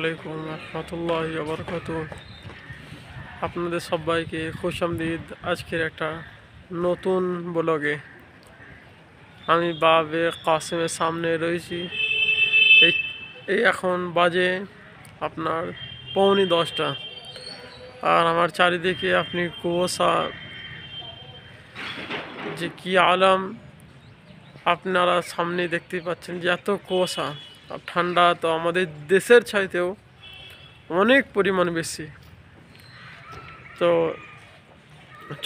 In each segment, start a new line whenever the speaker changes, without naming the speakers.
আলাইকুম রহমতুল্লাহি ওয়া বারাকাতুহু। আপনাদের সবাইকে খুশামদীদ। আজকের একটা নতুন ব্লগে আমি বাবে কাসিমের সামনে রয়েছি। এই এই এখন বাজে আপনার 9:45, আর আমার চারিদিকে আপনি কুয়াশা যে কি আলাম আপনারা সামনে দেখতে পাচ্ছেন, যে এত কুয়াশা আর ঠান্ডা তো আমাদের দেশের চাইতেও অনেক পরিমাণ বেশি। তো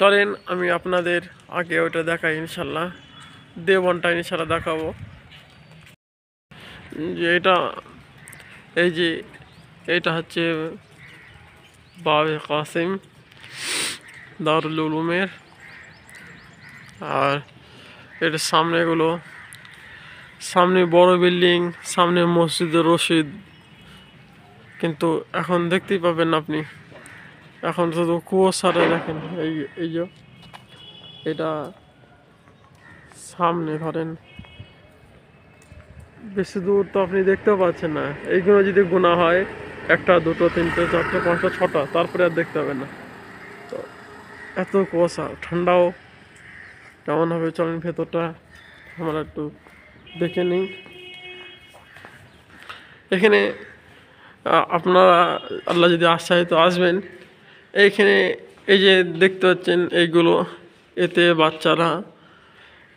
চলেন আমি আপনাদের আগে ওটা দেখাই, ইনশাল্লাহ দেওবনটা ইনশাল্লাহ দেখাবো। যে এইটা হচ্ছে বাবে কাসিম দারুল উলুমের, আর এর সামনে বড় বিল্ডিং, সামনে মসজিদে রশিদ, কিন্তু এখন দেখতেই পাবেন না আপনি, এখন শুধু কুয়াশাটা দেখেন। এই যে এটা সামনে ধরেন বেশি দূর তো আপনি দেখতেও পাচ্ছেন না। এইগুলো যদি গোনা হয় 1, 2, 3, 4, 5, 6টা, তারপরে আর দেখতে পাবেন না। তো এত কুয়াশা, ঠান্ডাও কেমন হবে চলেন ভেতরটা আমরা একটু দেখে নিই। এখানে আপনারা আল্লাহ যদি আশায় তো আসবেন। এইখানে এই যে দেখতে পাচ্ছেন এইগুলো, এতে বাচ্চারা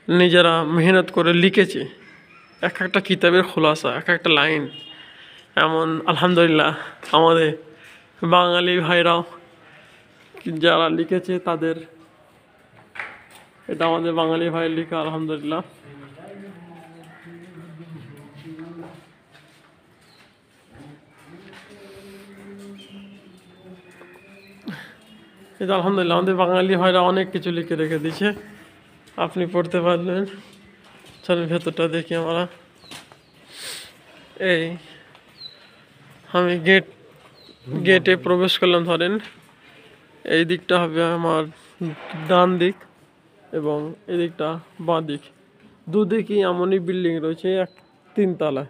নিজেরা মেহনত করে লিখেছে এক একটা কিতাবের খোলাসা, এক একটা লাইন। এমন আলহামদুলিল্লাহ আমাদের বাঙালি ভাইরাও যারা লিখেছে তাদের, এটা আমাদের বাঙালি ভাই লেখা আলহামদুলিল্লাহ। এটা আলহামদুলিল্লাহ আমাদের বাঙালি ভাইরা অনেক কিছু লিখে রেখে দিয়েছে, আপনি পড়তে পারবেন। চলেন ভেতরটা দেখি আমরা। এই আমি গেটে প্রবেশ করলাম। ধরেন এই দিকটা হবে আমার ডান দিক এবং এই দিকটা বাঁ দিক, দুদিকেই এমনই বিল্ডিং রয়েছে, 3 তলায়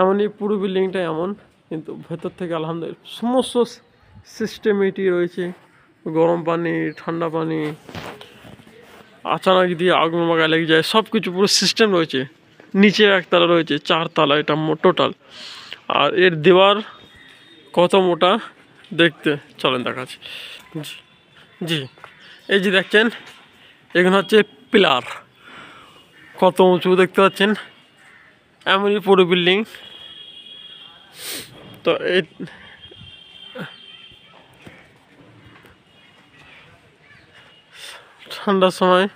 এমনই পুরো বিল্ডিংটা এমন। কিন্তু ভেতর থেকে আলহামদুলিল্লাহ সমস্ত সিস্টেমেটি রয়েছে, গরম পানি, ঠান্ডা পানি, আচানক দিয়ে আগুন মাগায় লেগে যায়, সব কিছু পুরো সিস্টেম রয়েছে। নিচে 1 তলা রয়েছে, 4 তলা এটা টোটাল। আর এর দেওয়ার কত মোটা দেখতে চলেন দেখাচ্ছি। জি এই যে দেখছেন, এখানে হচ্ছে পিলার, কত উঁচু দেখতে পাচ্ছেন, এমনই পুরো বিল্ডিং। তো এই ঠান্ডার সময়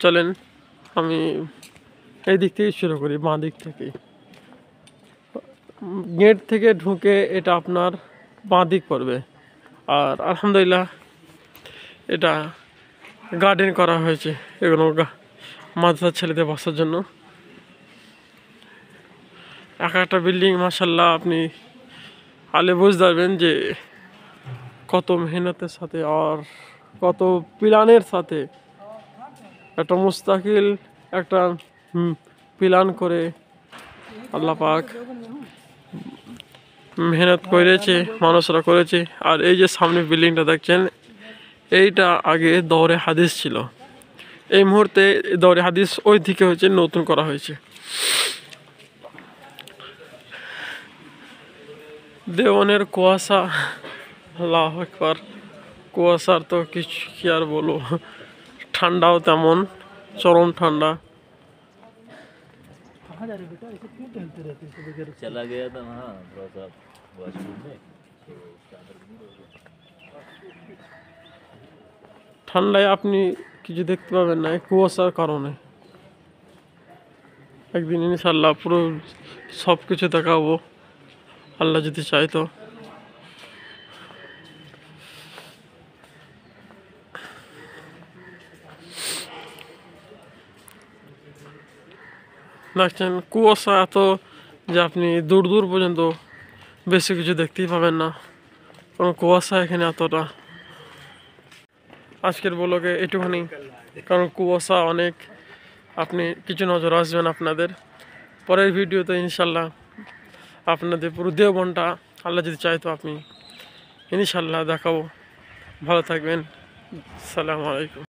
চলেন আমি এই দিক থেকে শুরু করি, বাঁ দিক থেকেই। গেট থেকে ঢুকে এটা আপনার বাঁ দিক পড়বে। আর আলহামদুলিল্লাহ এটা গার্ডেন করা হয়েছে, এগুলো মাদ্রাসার ছেলেদের বসার জন্য। একটা বিল্ডিং মাশাআল্লাহ আপনি আলে বুঝতে পারবেন যে কত মেহনতের সাথে আর কত প্ল্যানের সাথে একটা মুস্তাকিল একটা প্ল্যান করে আল্লাহ পাক মেহনত করেছে, মানুষরা করেছে। আর এই যে সামনে বিল্ডিংটা দেখছেন, এইটা আগে দৌরে হাদিস ছিল। এই মুহূর্তে দৌরে হাদিস ওই দিকে হয়েছে, নতুন করা হয়েছে। দেওয়ানের কুয়াশা, আল্লাহু আকবার, কুয়াশার তো কিছু কি আর বলবো, ঠান্ডাও তেমন চরম ঠান্ডা।
चला गया था वहाँ थोड़ा सा वॉशरूम में।
ঠান্ডায় আপনি কিছু দেখতে পাবেন না এই কুয়াশার কারণে। একদিন ইনশাল্লাহ পুরো সব কিছু দেখাবো আল্লাহ যদি চাই তো। দেখছেন কুয়াশা এত যে আপনি দূর দূর পর্যন্ত বেশি কিছু দেখতেই পাবেন না, কারণ কুয়াশা এখানে এতটা। আজকের ব্লগে এটুখানি, কারণ কুয়াশা অনেক, আপনি কিছু নজর আসবেন আপনাদের। পরের ভিডিওতে ইনশাল্লাহ আপনাদের পুরো দেওবনটা আল্লাহ যদি চায় তো আপনি ইনশাল্লাহ দেখাবো। ভালো থাকবেন। আসসালামু আলাইকুম।